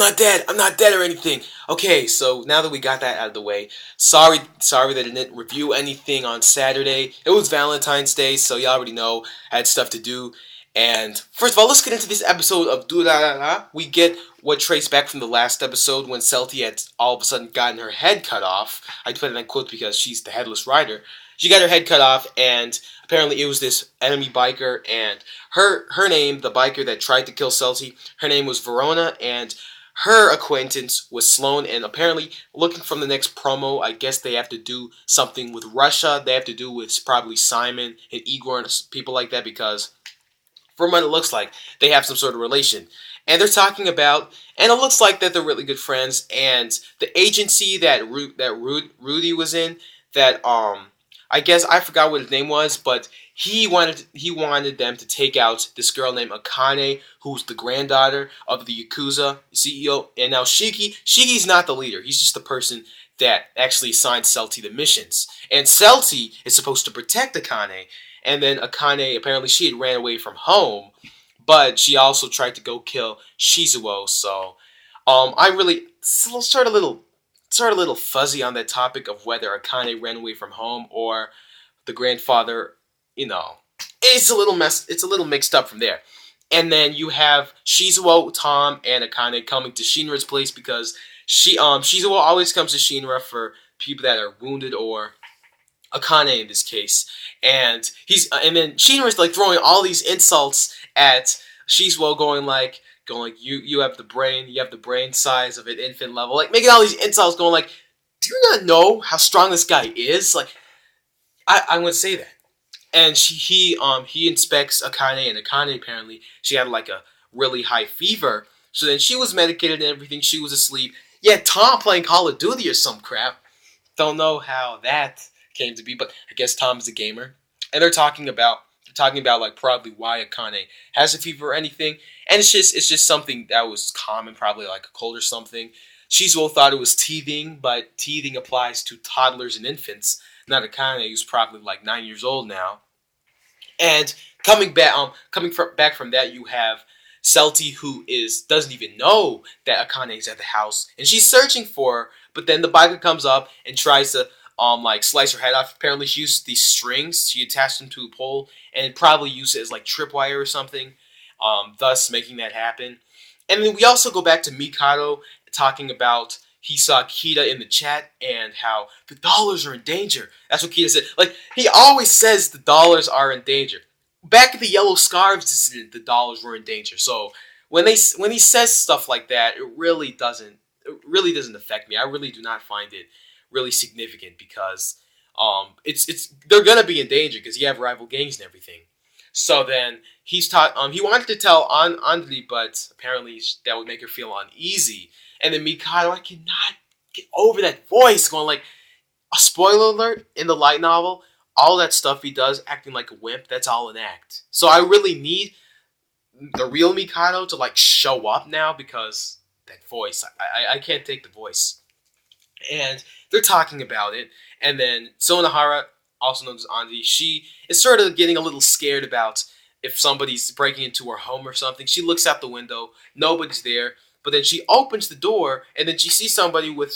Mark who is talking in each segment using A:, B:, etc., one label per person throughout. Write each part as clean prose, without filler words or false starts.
A: not dead. I'm not dead or anything. Okay, so now that we got that out of the way, sorry that I didn't review anything on Saturday. It was Valentine's Day, so you already know I had stuff to do. And first of all, let's get into this episode of Durarara. We get what traced back from the last episode when Celty had all of a sudden gotten her head cut off. I put it in quotes because she's the headless rider. She got her head cut off, and apparently it was this enemy biker, and her name, the biker that tried to kill Celty, her name was VARONA, and her acquaintance was SLOAN, and apparently, looking from the next promo, I guess they have to do something with Russia. They have to do with probably Simon and Igor and people like that, because from what it looks like, they have some sort of relation. And they're talking about, and it looks like that they're really good friends, and the agency that Rudy was in, that, I guess I forgot what his name was, but he wanted them to take out this girl named Akane, who's the granddaughter of the Yakuza CEO. And now Shiki's not the leader. He's just the person that actually assigned Celty the missions. And Celty is supposed to protect Akane. And then Akane, apparently she had ran away from home, but she also tried to go kill Shizuo. So, sort of a little fuzzy on that topic of whether Akane ran away from home or the grandfather. It's a little mixed up from there. And then you have Shizuo, Tom, and Akane coming to Shinra's place because Shizuo always comes to Shinra for people that are wounded, or Akane in this case. And then Shinra's like throwing all these insults at Shizuo, going like you have the brain size of an infant level, like making all these insults, going like, do you not know how strong this guy is? Like, I'm gonna say that. And he inspects Akane, and Akane, apparently she had like a really high fever, so then she was medicated and everything. She was asleep. Yeah, Tom playing Call of Duty or some crap. Don't know how that came to be, but I guess Tom is a gamer. And they're talking about like probably why Akane has a fever or anything, and it's just something that was common, probably like a cold or something. Shizuo thought it was teething, but teething applies to toddlers and infants, not Akane, who's probably like 9 years old now. And coming back from that, you have Celty, who doesn't even know that Akane is at the house, and she's searching for her. But then the biker comes up and tries to like slice her head off. Apparently, she used these strings. She attached them to a pole and probably used it as like tripwire or something, thus making that happen. And then we also go back to Mikado talking about he saw Kita in the chat and how the dollars are in danger. That's what Kita said. Like, he always says the dollars are in danger. Back at the Yellow Scarves incident, the dollars were in danger. So when he says stuff like that, it really doesn't affect me. I really do not find it really significant, because they're gonna be in danger because you have rival gangs and everything. So then he wanted to tell Andri, but apparently that would make her feel uneasy. And then Mikado, I cannot get over that voice going like, a spoiler alert, in the light novel, all that stuff he does, acting like a wimp, that's all an act. So I really need the real Mikado to like show up now, because that voice, I can't take the voice. And they're talking about it, and then Sonohara, also known as Andri, she is sort of getting a little scared about if somebody's breaking into her home or something. She looks out the window, nobody's there, but then she opens the door, and then she sees somebody with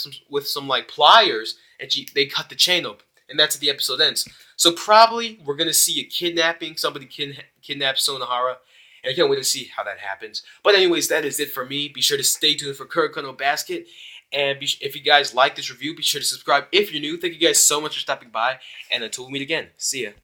A: some like pliers, and they cut the chain open, and that's how the episode ends. So probably we're gonna see a kidnapping. Somebody kidnaps Sonohara, and I can't wait to see how that happens. But anyways, that is it for me. Be sure to stay tuned for Kuroko Basket. And if you guys like this review, be sure to subscribe if you're new. Thank you guys so much for stopping by. And until we meet again, see ya.